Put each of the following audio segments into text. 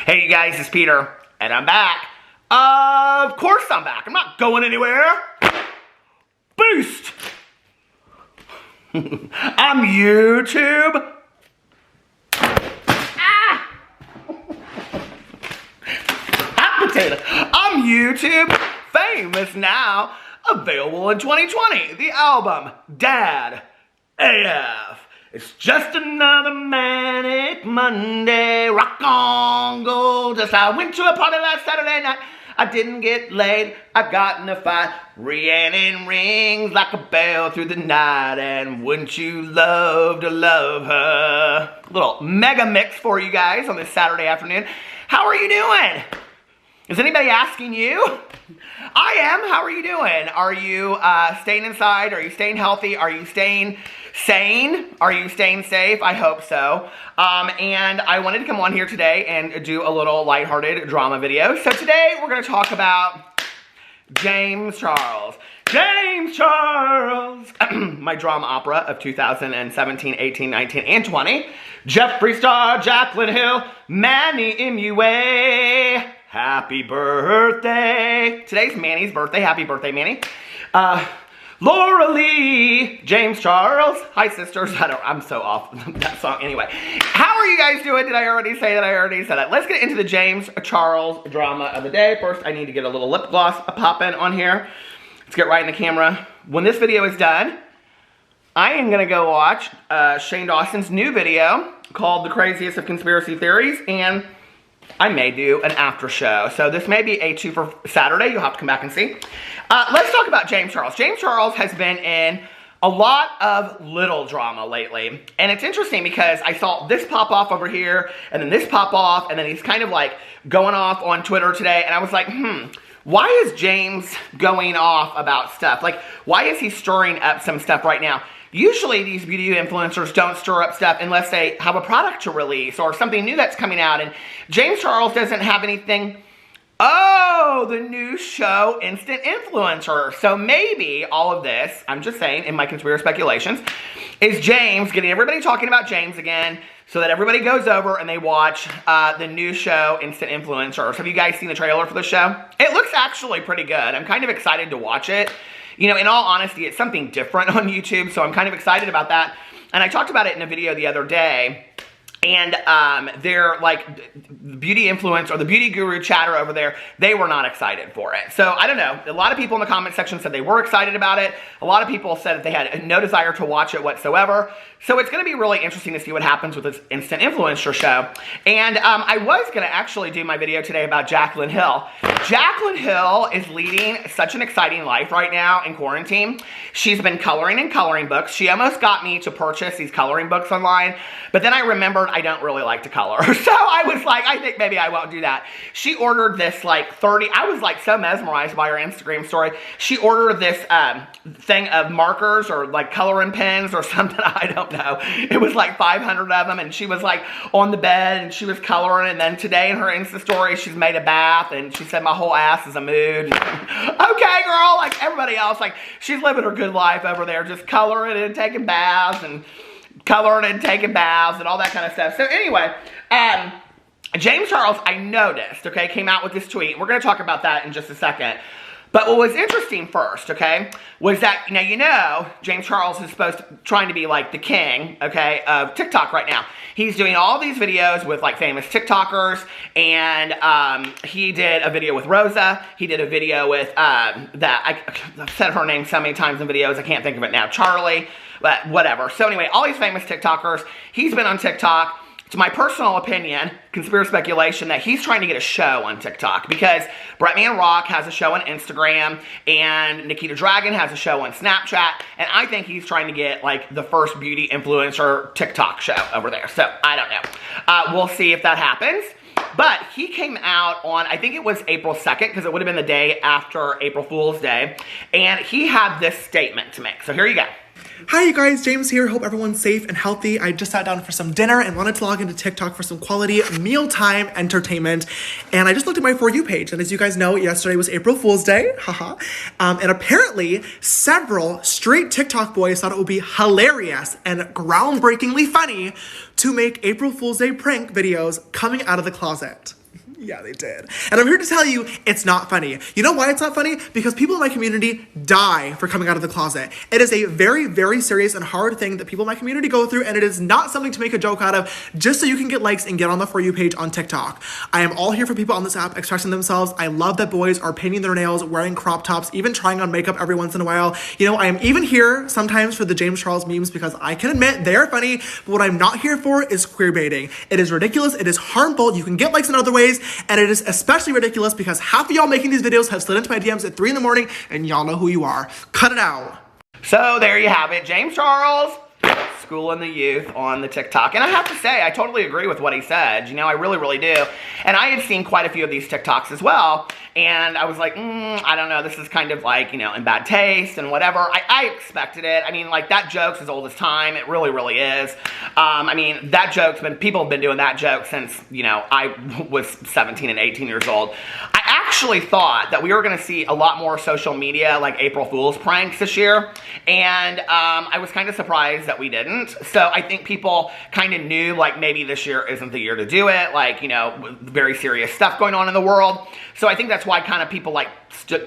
Hey you guys, it's Peter, and I'm back. Of course I'm back. I'm not going anywhere. Boost! I'm YouTube. Hot potato. I'm YouTube famous now. Available in 2020. The album, Dad AF. It's just another manic Monday. Rock on, go. Just I went to a party last Saturday night. I didn't get laid. I got in a fight. Rhiannon rings like a bell through the night. And wouldn't you love to love her? Little mega mix for you guys on this Saturday afternoon. How are you doing? Is anybody asking you? I am. How are you doing? Are you staying inside? Are you staying healthy? Are you staying sane? Are you staying safe? I hope so. And I wanted to come on here today and do a little lighthearted drama video. So today we're going to talk about James Charles. James Charles! My drama opera of 2017, 18, 19, and 20. Jeffree Star, Jaclyn Hill, Manny MUA. Happy birthday. Today's Manny's birthday. Happy birthday, Manny. Laura Lee, James Charles. Hi, sisters. I'm so off that song. Anyway, how are you guys doing? Did I already say that? I already said that. Let's get into the James Charles drama of the day. First, I need to get a little lip gloss popping on here. Let's get right in the camera. When this video is done, I am going to go watch Shane Dawson's new video called The Craziest of Conspiracy Theories, and I may do an after show. So this may be a 2 for Saturday. You'll have to come back and see. Let's talk about James Charles. James Charles has been in a lot of little drama lately. And it's interesting because I saw this pop off over here, and then this pop off, and then he's kind of like going off on Twitter today. And I was like, why is James going off about stuff? Like, why is he stirring up some stuff right now? Usually these beauty influencers don't stir up stuff unless they have a product to release or something new that's coming out. And James Charles doesn't have anything. Oh, the new show, Instant Influencer. So maybe all of this, I'm just saying in my conspiracy speculations, is James getting everybody talking about James again so that everybody goes over and they watch the new show, Instant Influencers. Have you guys seen the trailer for the show? It looks actually pretty good. I'm kind of excited to watch it. You know, in all honesty, it's something different on YouTube, so I'm kind of excited about that. And I talked about it in a video the other day. And they're like, beauty influence or the beauty guru chatter over there, they were not excited for it. So I don't know. A lot of people in the comment section said they were excited about it. A lot of people said that they had no desire to watch it whatsoever. So it's going to be really interesting to see what happens with this Instant Influencer show. And I was going to actually do my video today about Jaclyn Hill. Jaclyn Hill is leading such an exciting life right now in quarantine. She's been coloring in coloring books. She almost got me to purchase these coloring books online. But then I remembered I don't really like to color. So I was like, I think maybe I won't do that. She ordered this like 30, I was like so mesmerized by her Instagram story. She ordered this thing of markers or like coloring pens or something, I don't know. It was like 500 of them, and she was like on the bed and she was coloring. And then today in her Insta story, she's made a bath and she said my whole ass is a mood. Okay, girl, like everybody else, like she's living her good life over there, just coloring and taking baths and coloring and taking baths and all that kind of stuff. So anyway, James Charles, I noticed, okay, came out with this tweet. We're going to talk about that in just a second. But what was interesting first, okay, was that, now you know, James Charles is trying to be like the king, okay, of TikTok right now. He's doing all these videos with like famous TikTokers, and he did a video with Rosa. He did a video with, I've said her name so many times in videos, I can't think of it now, Charlie, but whatever. So anyway, all these famous TikTokers, he's been on TikTok. It's my personal opinion, conspiracy speculation, that he's trying to get a show on TikTok because Bretman Rock has a show on Instagram and Nikita Dragon has a show on Snapchat, and I think he's trying to get like the first beauty influencer TikTok show over there. So I don't know. We'll see if that happens. But he came out on, I think it was April 2nd, because it would have been the day after April Fool's Day, and he had this statement to make. So here you go. Hi you guys, James here. Hope everyone's safe and healthy. I just sat down for some dinner and wanted to log into TikTok for some quality mealtime entertainment. And I just looked at my For You page. And as you guys know, yesterday was April Fool's Day. Haha. And apparently several straight TikTok boys thought it would be hilarious and groundbreakingly funny to make April Fool's Day prank videos coming out of the closet. Yeah, they did. And I'm here to tell you, it's not funny. You know why it's not funny? Because people in my community die for coming out of the closet. It is a very, very serious and hard thing that people in my community go through, and it is not something to make a joke out of just so you can get likes and get on the For You page on TikTok. I am all here for people on this app expressing themselves. I love that boys are painting their nails, wearing crop tops, even trying on makeup every once in a while. You know, I am even here sometimes for the James Charles memes because I can admit they are funny, but what I'm not here for is queer baiting. It is ridiculous, it is harmful, you can get likes in other ways, and it is especially ridiculous because half of y'all making these videos have slid into my DMs at 3 in the morning, and y'all know who you are. Cut it out. So there you have it, James Charles schooling the youth on the TikTok. And I have to say, I totally agree with what he said. You know, I really, really do. And I had seen quite a few of these TikToks as well. And I was like, I don't know, this is kind of like, you know, in bad taste and whatever. I expected it. I mean, like, that joke's as old as time. It really, really is. I mean, that joke's been, people have been doing that joke since, you know, I was 17 and 18 years old. I actually thought that we were going to see a lot more social media, like April Fool's pranks this year. And I was kind of surprised that we didn't. So I think people kind of knew, like, maybe this year isn't the year to do it. Like, you know, very serious stuff going on in the world. So I think that's why kind of people, like,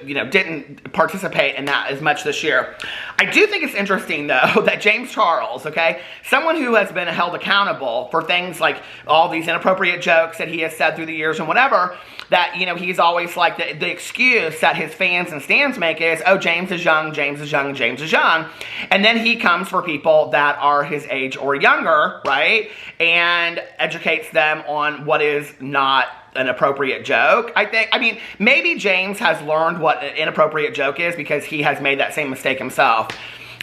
you know, didn't participate in that as much this year. I do think it's interesting, though, that James Charles, okay, someone who has been held accountable for things like all these inappropriate jokes that he has said through the years and whatever, that, you know, he's always like, the excuse that his fans and stans make is, oh, James is young, James is young, James is young. And then he comes for people that are his age or younger, right, and educates them on what is not an appropriate joke. I mean, maybe James has learned what an inappropriate joke is because he has made that same mistake himself.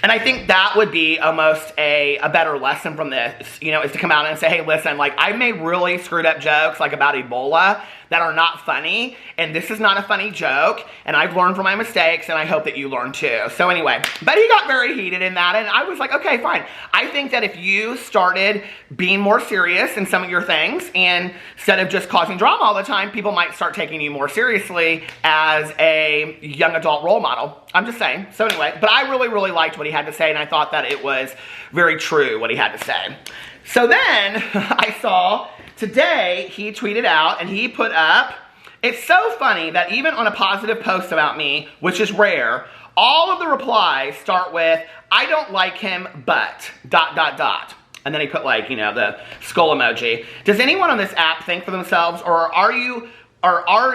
And I think that would be almost a better lesson from this, you know, is to come out and say, hey, listen, like, I made really screwed up jokes, like, about Ebola that are not funny, and this is not a funny joke, and I've learned from my mistakes, and I hope that you learn too. So anyway, but he got very heated in that, and I was like, okay, fine. I think that if you started being more serious in some of your things, and instead of just causing drama all the time, people might start taking you more seriously as a young adult role model. I'm just saying. So anyway, but I really, really liked what he had to say, and I thought that it was very true what he had to say. So then I saw today he tweeted out and he put up, it's so funny that even on a positive post about me, which is rare, all of the replies start with, I don't like him, but ... And then he put, like, you know, the skull emoji. Does anyone on this app think for themselves, or are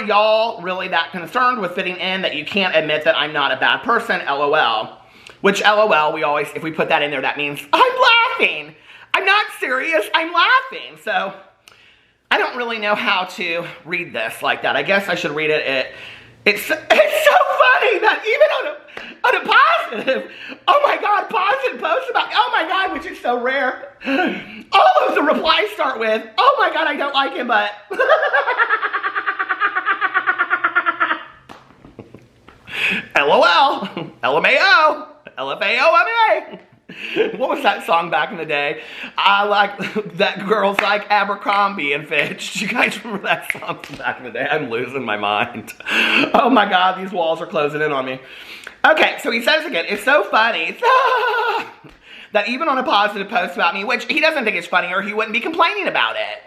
y'all really that concerned with fitting in that you can't admit that I'm not a bad person, LOL? Which, LOL, we always, if we put that in there, that means I'm laughing. I'm not serious, I'm laughing. So I don't really know how to read this like that. I guess I should read it. It's so funny that even on a positive, oh my God, positive post about, oh my God, which is so rare. All of the replies start with, oh my God, I don't like him, but. LOL, LMAO, LFAOMA. What was that song back in the day? I like, that girl's like Abercrombie and Fitch. Do you guys remember that song from back in the day? I'm losing my mind. Oh my God, these walls are closing in on me. Okay, so he says again, it's so funny that even on a positive post about me, which he doesn't think it's funny or he wouldn't be complaining about it,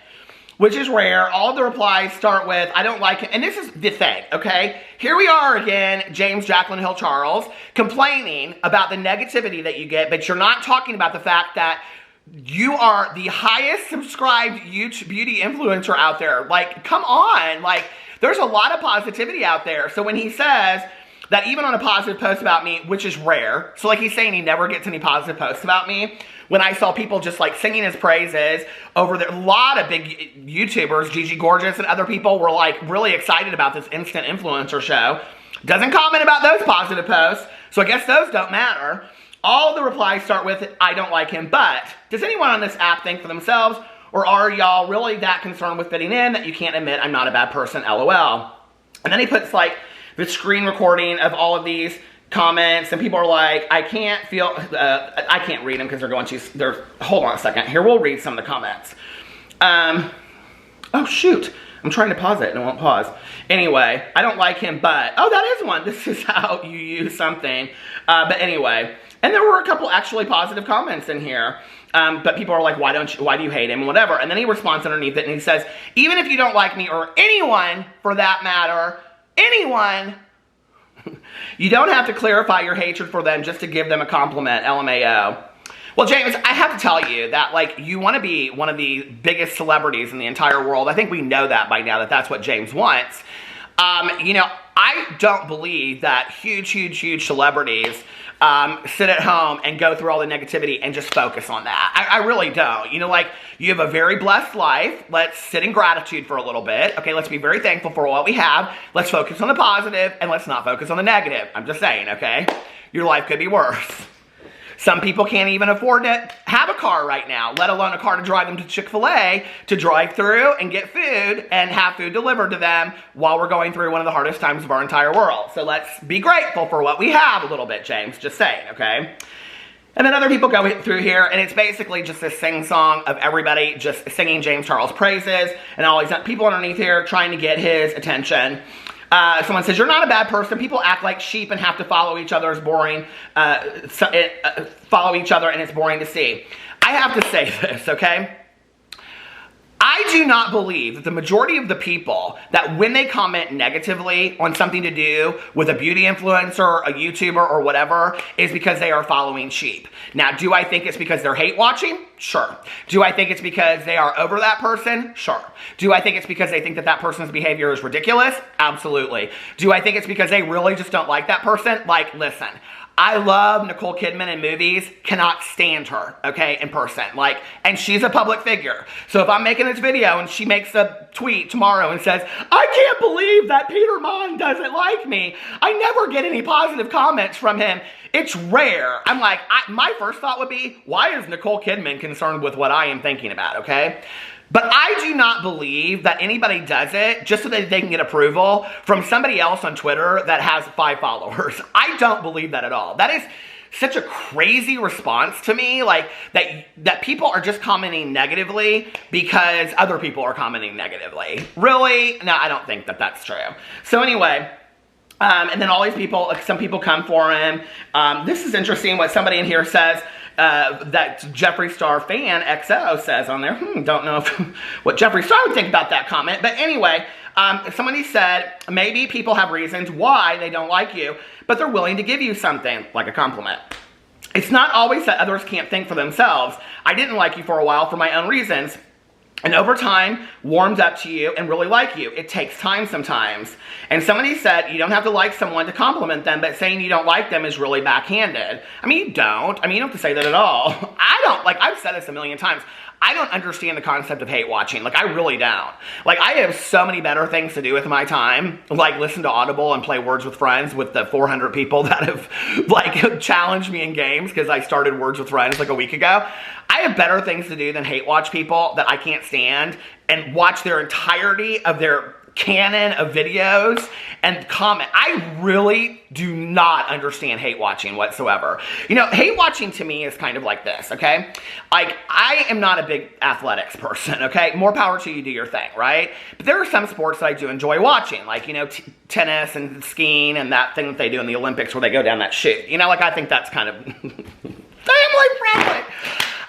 which is rare, all of the replies start with, I don't like him. And this is the thing, okay? Here we are again, James Jacqueline Hill Charles, complaining about the negativity that you get, but you're not talking about the fact that you are the highest subscribed YouTube beauty influencer out there. Like, come on. Like, there's a lot of positivity out there. So when he says that even on a positive post about me, which is rare, so like he's saying he never gets any positive posts about me, when I saw people just like singing his praises over there, a lot of big YouTubers, Gigi Gorgeous and other people were like really excited about this instant influencer show. Doesn't comment about those positive posts, so I guess those don't matter. All of the replies start with, I don't like him, but does anyone on this app think for themselves, or are y'all really that concerned with fitting in that you can't admit I'm not a bad person, LOL? And then he puts like the screen recording of all of these comments, and people are like, I can't read them because they're going to, hold on a second. Here, we'll read some of the comments. Oh shoot, I'm trying to pause it and it won't pause. Anyway, I don't like him, but, oh, that is one. This is how you use something. But anyway, and there were a couple actually positive comments in here. But people are like, why do you hate him, whatever. And then he responds underneath it and he says, even if you don't like me, or anyone for that matter, anyone, you don't have to clarify your hatred for them just to give them a compliment, LMAO. Well, James, I have to tell you that, like, you want to be one of the biggest celebrities in the entire world. I think we know that by now, that that's what James wants. You know, I don't believe that huge celebrities sit at home and go through all the negativity and just focus on that. I really don't. You know, like, you have a very blessed life. Let's sit in gratitude for a little bit. Okay, let's be very thankful for what we have. Let's focus on the positive and let's not focus on the negative. I'm just saying, okay? Your life could be worse. Some people can't even afford to have a car right now, let alone a car to drive them to Chick-fil-A, to drive through and get food and have food delivered to them while we're going through one of the hardest times of our entire world. So let's be grateful for what we have a little bit, James. Just saying, okay? And then other people go through here, and it's basically just this sing-song of everybody just singing James Charles praises, and all these people underneath here trying to get his attention. Someone says, you're not a bad person. People act like sheep and have to follow each other. It's boring. Follow each other and it's boring to see. I have to say this, okay? I do not believe that the majority of the people that when they comment negatively on something to do with a beauty influencer, a YouTuber, or whatever, is because they are following sheep. Now, do I think it's because they're hate watching? Sure. Do I think it's because they are over that person? Sure. Do I think it's because they think that that person's behavior is ridiculous? Absolutely. Do I think it's because they really just don't like that person? Like, listen, I love Nicole Kidman in movies, cannot stand her, okay, in person. Like, and she's a public figure. So if I'm making this video and she makes a tweet tomorrow and says, I can't believe that Peter Monn doesn't like me. I never get any positive comments from him. It's rare. I'm like, my first thought would be, why is Nicole Kidman concerned with what I am thinking about, okay? But I do not believe that anybody does it just so that they can get approval from somebody else on Twitter that has 5 followers. I don't believe that at all. That is such a crazy response to me, like that people are just commenting negatively because other people are commenting negatively. Really? No, I don't think that that's true. So anyway, and then all these people, some people come for him. This is interesting what somebody in here says. That Jeffree Star fan XO says on there. Don't know what Jeffree Star would think about that comment. But anyway, somebody said, maybe people have reasons why they don't like you, but they're willing to give you something, like a compliment. It's not always that others can't think for themselves. I didn't like you for a while for my own reasons. And over time, warms up to you and really like you. It takes time sometimes. And somebody said, you don't have to like someone to compliment them, but saying you don't like them is really backhanded. I mean, you don't. I mean, you don't have to say that at all. I don't, like, I've said this a million times. I don't understand the concept of hate watching. Like, I really don't. Like, I have so many better things to do with my time. Like, listen to Audible and play Words with Friends with the 400 people that have, like, challenged me in games because I started Words with Friends, like, a week ago. I have better things to do than hate watch people that I can't stand and watch their entirety of their canon of videos and comment. I really do not understand hate watching whatsoever. You know, hate watching to me is kind of like this, okay? Like, I am not a big athletics person, okay? More power to you, do your thing, right? But there are some sports that I do enjoy watching, like, you know, tennis and skiing and that thing that they do in the Olympics where they go down that chute. You know, like, I think that's kind of family friendly.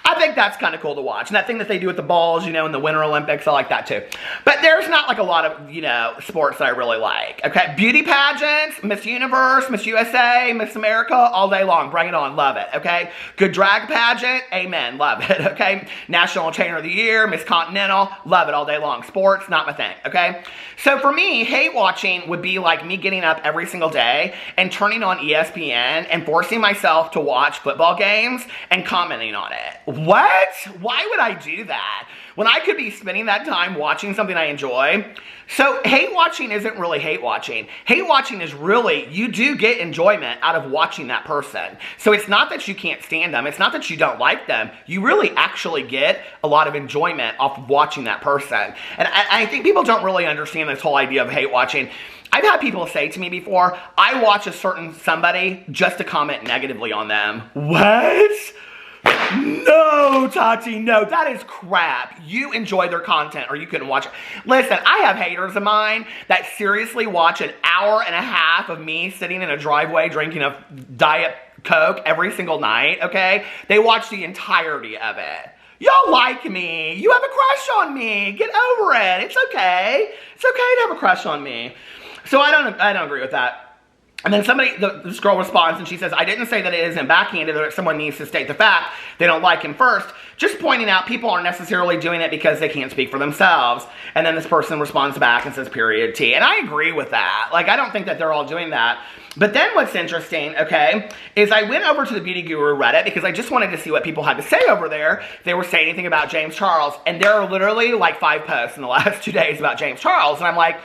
I think that's kind of cool to watch. And that thing that they do with the balls, you know, in the Winter Olympics, I like that too. But there's not like a lot of, you know, sports that I really like. Okay, beauty pageants, Miss Universe, Miss USA, Miss America, all day long. Bring it on, love it, okay? Good drag pageant, amen, love it, okay? National Entertainer of the Year, Miss Continental, love it all day long. Sports, not my thing, okay? So for me, hate watching would be like me getting up every single day and turning on ESPN and forcing myself to watch football games and commenting on it. What? Why would I do that when I could be spending that time watching something I enjoy? So hate watching isn't really hate watching. Hate watching is really, you do get enjoyment out of watching that person. So it's not that you can't stand them. It's not that you don't like them. You really actually get a lot of enjoyment off of watching that person. And I think people don't really understand this whole idea of hate watching. I've had people say to me before, I watch a certain somebody just to comment negatively on them. What? No, Tati, no, that is crap. You enjoy their content or you couldn't watch it. Listen, I have haters of mine that seriously watch an hour and a half of me sitting in a driveway drinking a Diet Coke every single night, okay? They watch the entirety of it. Y'all like me. You have a crush on me. Get over it. It's okay. It's okay to have a crush on me. So I don't agree with that. And then this girl responds and she says, I didn't say that it isn't backhanded or that someone needs to state the fact they don't like him first. Just pointing out people aren't necessarily doing it because they can't speak for themselves. And then this person responds back and says, period T. And I agree with that. Like, I don't think that they're all doing that. But then what's interesting, okay, is I went over to the Beauty Guru Reddit because I just wanted to see what people had to say over there. If they were saying anything about James Charles. And there are literally like 5 posts in the last 2 days about James Charles. And I'm like,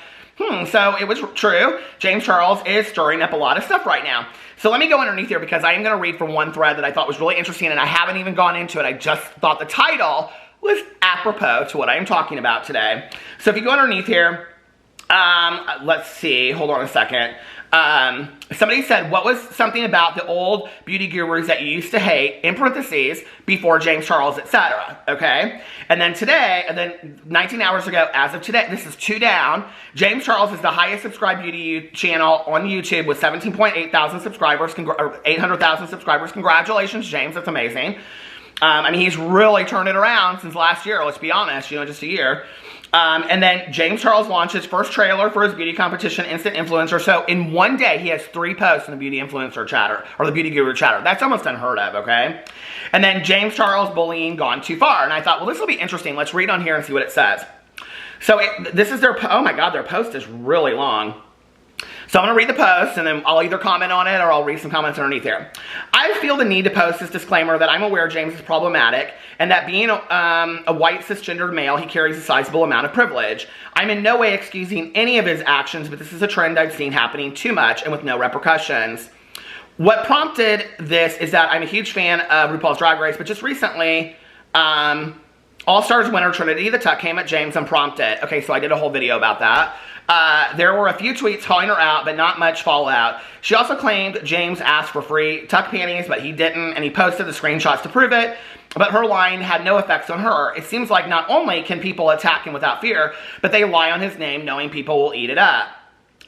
so it was true. James Charles is stirring up a lot of stuff right now. So let me go underneath here because I am going to read from one thread that I thought was really interesting and I haven't even gone into it. I just thought the title was apropos to what I am talking about today. So if you go underneath here, let's see, hold on a second. Somebody said, what was something about the old beauty gurus that you used to hate, in parentheses, before James Charles, etc. Okay? And then today, 19 hours ago, as of today, this is 2 down, James Charles is the highest subscribed beauty channel on YouTube with 17.8 thousand subscribers, 800,000 subscribers. Congratulations, James. That's amazing. I mean, he's really turned it around since last year, let's be honest, just a year. And then James Charles launched his first trailer for his beauty competition, Instant Influencer. So in one day, he has 3 posts in the Beauty Influencer chatter, or the Beauty Guru chatter. That's almost unheard of, okay? And then James Charles bullying gone too far. And I thought, well, this will be interesting. Let's read on here and see what it says. So this is oh my God, their post is really long. So I'm going to read the post, and then I'll either comment on it or I'll read some comments underneath here. I feel the need to post this disclaimer that I'm aware James is problematic, and that being a white cisgendered male, he carries a sizable amount of privilege. I'm in no way excusing any of his actions, but this is a trend I've seen happening too much and with no repercussions. What prompted this is that I'm a huge fan of RuPaul's Drag Race, but just recently, All Stars winner Trinity the Tuck came at James unprompted. Okay, so I did a whole video about that. There were a few tweets calling her out, but not much fallout. She also claimed James asked for free tuck panties, but he didn't, and he posted the screenshots to prove it. But her lying had no effects on her. It seems like not only can people attack him without fear, but they lie on his name knowing people will eat it up.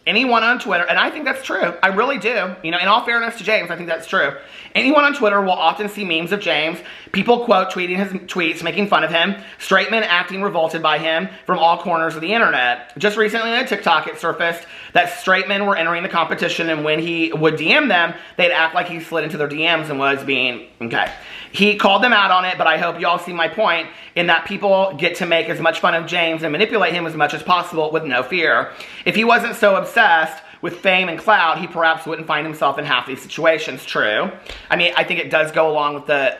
Anyone on Twitter, and I think that's true. I really do. In all fairness to James, I think that's true. Anyone on Twitter will often see memes of James, people quote tweeting his tweets, making fun of him, straight men acting revolted by him from all corners of the internet. Just recently on TikTok, it surfaced that straight men were entering the competition, and when he would DM them, they'd act like he slid into their DMs and was being, okay. He called them out on it, but I hope y'all see my point in that people get to make as much fun of James and manipulate him as much as possible with no fear. If he wasn't so obsessed with fame and clout, he perhaps wouldn't find himself in half these situations. True. I mean, I think it does go along with the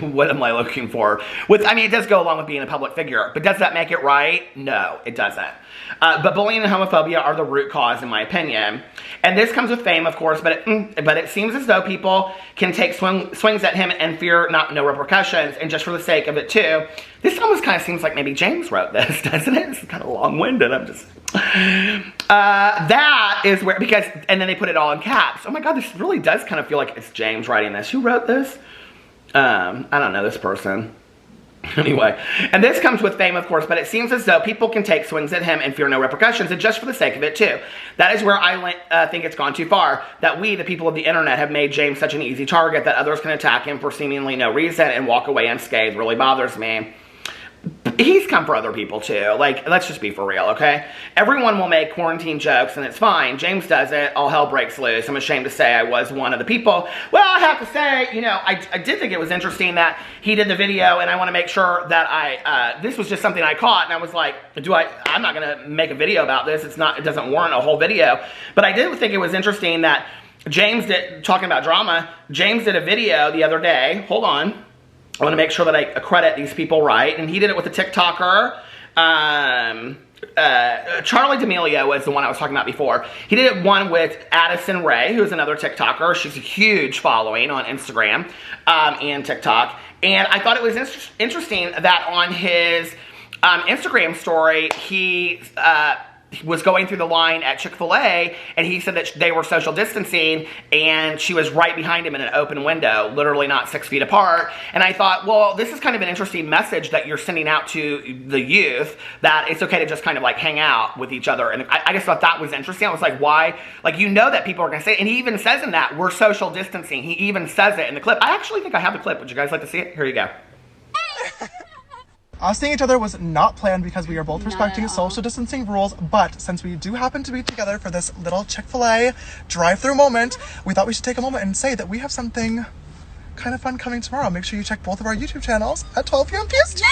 what am I looking for? It does go along with being a public figure, but does that make it right? No, it doesn't. But bullying and homophobia are the root cause, in my opinion. And this comes with fame, of course, but it seems as though people can take swings at him and fear no repercussions, and just for the sake of it, too. This almost kind of seems like maybe James wrote this, doesn't it? It's kind of long-winded. I'm just... that is where... And then they put it all in caps. Oh my God, this really does kind of feel like it's James writing this. Who wrote this? I don't know this person. Anyway, and this comes with fame, of course, but it seems as though people can take swings at him and fear no repercussions, and just for the sake of it, too. That is where I think it's gone too far, that we, the people of the internet, have made James such an easy target that others can attack him for seemingly no reason and walk away unscathed. Really bothers me. He's come for other people, too. Like, let's just be for real, okay? Everyone will make quarantine jokes, and it's fine. James does it. All hell breaks loose. I'm ashamed to say I was one of the people. Well, I have to say, I did think it was interesting that he did the video, and I want to make sure that this was just something I caught, and I was like, I'm not going to make a video about this. It doesn't warrant a whole video. But I did think it was interesting that talking about drama, James did a video the other day. Hold on. I want to make sure that I credit these people right. And he did it with a TikToker. Charlie D'Amelio was the one I was talking about before. He did one with Addison Rae, who's another TikToker. She's a huge following on Instagram and TikTok. And I thought it was interesting that on his Instagram story, he was going through the line at Chick-fil-A, and he said that they were social distancing, and she was right behind him in an open window, literally not 6 feet apart. And I thought, well, this is kind of an interesting message that you're sending out to the youth, that it's okay to just kind of like hang out with each other. And I just thought that was interesting. I was like, why? Like, you know that people are going to say it. And he even says in that, we're social distancing. He even says it in the clip. I actually think I have the clip. Would you guys like to see it? Here you go. Us seeing each other was not planned because we are both respecting social distancing rules, but since we do happen to be together for this little Chick-fil-A drive-through moment, we thought we should take a moment and say that we have something kind of fun coming tomorrow. Make sure you check both of our YouTube channels at 12 p.m. PST.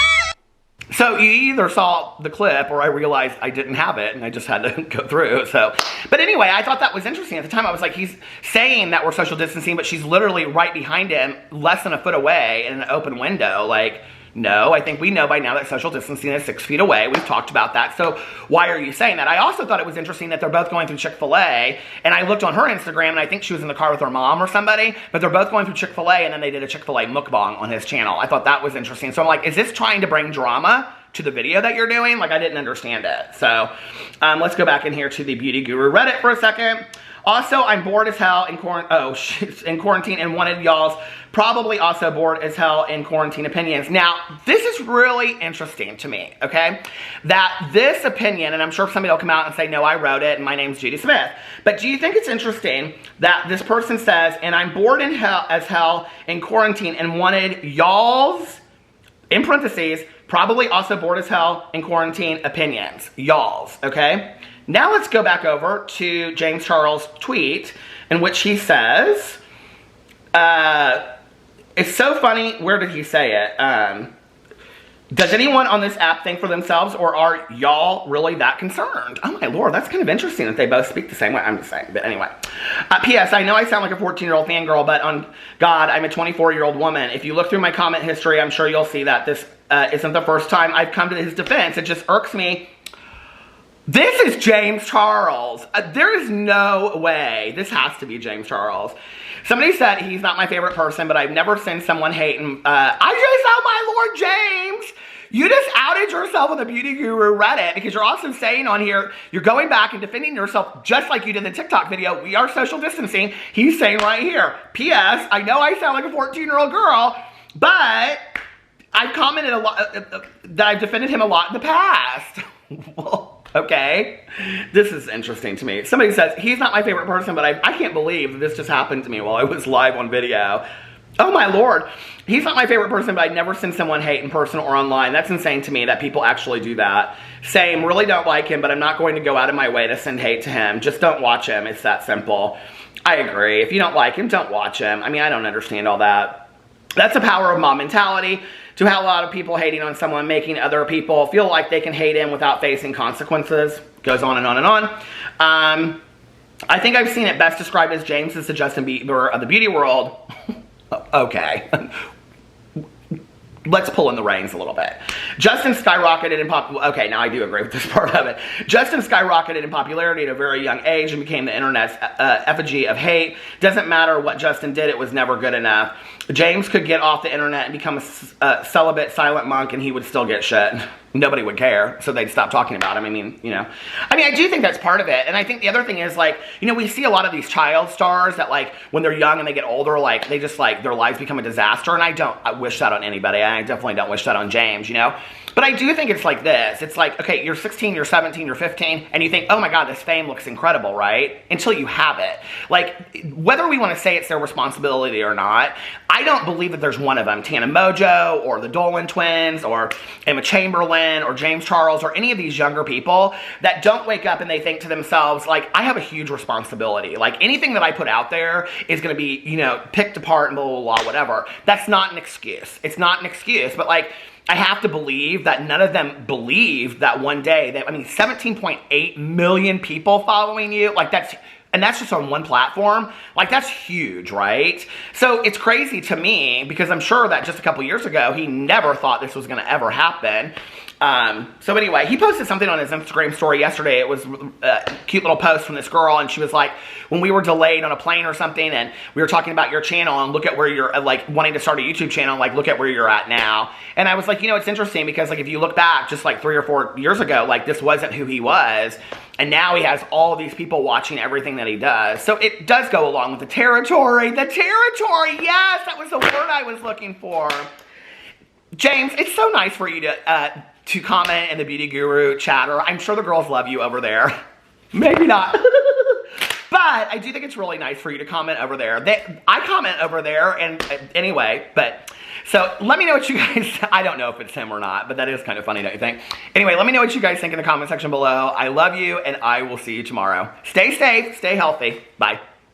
So you either saw the clip or I realized I didn't have it and I just had to go through. So, but anyway, I thought that was interesting. At the time I was like, he's saying that we're social distancing, but she's literally right behind him, less than a foot away in an open window. Like, no, I think we know by now that social distancing is 6 feet away. We've talked about that. So why are you saying that? I also thought it was interesting that they're both going through Chick-fil-A, and I looked on her Instagram, and I think she was in the car with her mom or somebody, but they're both going through Chick-fil-A, and then they did a Chick-fil-A mukbang on his channel. I thought that was interesting. So I'm like, is this trying to bring drama to the video that you're doing? Like, I didn't understand it. So let's go back in here to the Beauty Guru Reddit for a second. Also, I'm bored as hell in quarantine and wanted y'all's probably also bored as hell in quarantine opinions. Now, this is really interesting to me, okay? That this opinion, and I'm sure somebody will come out and say, no, I wrote it, and my name's Judy Smith. But do you think it's interesting that this person says, and I'm bored as hell in quarantine and wanted y'all's, in parentheses, probably also bored as hell in quarantine opinions. Y'all's, okay? Now let's go back over to James Charles' tweet in which he says, it's so funny, where did he say it? Does anyone on this app think for themselves, or are y'all really that concerned? Oh my lord, that's kind of interesting that they both speak the same way. I'm just saying, but anyway. P.S. I know I sound like a 14-year-old fangirl, but on God, I'm a 24-year-old woman. If you look through my comment history, I'm sure you'll see that this isn't the first time I've come to his defense. It just irks me. This is James Charles. There is no way. This has to be James Charles. Somebody said he's not my favorite person, but I've never seen someone hate him. I just saw my Lord James. You just outed yourself on the Beauty Guru Reddit because you're also saying on here, you're going back and defending yourself just like you did in the TikTok video. We are social distancing. He's saying right here, P.S. I know I sound like a 14-year-old girl, but I've commented a lot that I've defended him a lot in the past. Well, okay, this is interesting to me. Somebody says, he's not my favorite person, but I can't believe this just happened to me while I was live on video. Oh my lord, he's not my favorite person, but I've never seen someone hate in person or online. That's insane to me that people actually do that. Same, really don't like him, but I'm not going to go out of my way to send hate to him. Just don't watch him, it's that simple. I agree, if you don't like him, don't watch him. I mean, I don't understand all that. That's the power of mom mentality. To have a lot of people hating on someone, making other people feel like they can hate him without facing consequences. Goes on and on and on. I think I've seen it best described as James is the Justin Bieber of the beauty world. Okay. Let's pull in the reins a little bit. Justin skyrocketed in popularity. Okay, now I do agree with this part of it. Justin skyrocketed in popularity at a very young age and became the internet's effigy of hate. Doesn't matter what Justin did, it was never good enough. James could get off the internet and become a celibate, silent monk, and he would still get shit. Nobody would care, so they'd stop talking about him. I mean, you know. I mean, I do think that's part of it. And I think the other thing is, like, you know, we see a lot of these child stars that, like, when they're young and they get older, like, they just, like, their lives become a disaster. And I wish that on anybody. I definitely don't wish that on James, you know. But I do think it's like this. It's like, okay, you're 16, you're 17, you're 15, and you think, oh my God, this fame looks incredible, right? Until you have it. Like, whether we want to say it's their responsibility or not, I don't believe that there's one of them, Tana Mojo, or the Dolan twins, or Emma Chamberlain, or James Charles, or any of these younger people that don't wake up and they think to themselves, like, I have a huge responsibility. Like, anything that I put out there is going to be, you know, picked apart and blah, blah, blah, whatever. That's not an excuse. It's not an excuse, but, like, I have to believe that none of them believed that one day that, I mean, 17.8 million people following you, like and that's just on one platform. Like, that's huge, right? So it's crazy to me because I'm sure that just a couple years ago, he never thought this was going to ever happen. So anyway, he posted something on his Instagram story yesterday. It was a cute little post from this girl, and she was like, when we were delayed on a plane or something, and we were talking about your channel, and look at where you're, like, wanting to start a YouTube channel, like, look at where you're at now. And I was like, you know, it's interesting because, like, if you look back just, like, 3 or 4 years ago, like, this wasn't who he was. And now he has all of these people watching everything that he does. So it does go along with the territory. The territory, yes, that was the word I was looking for. James, it's so nice for you to comment in the Beauty Guru chatter. I'm sure the girls love you over there. Maybe not. But I do think it's really nice for you to comment over there. I comment over there, and anyway, but... So let me know what you guys, I don't know if it's him or not, but that is kind of funny, don't you think? Anyway, let me know what you guys think in the comment section below. I love you, and I will see you tomorrow. Stay safe, stay healthy. Bye.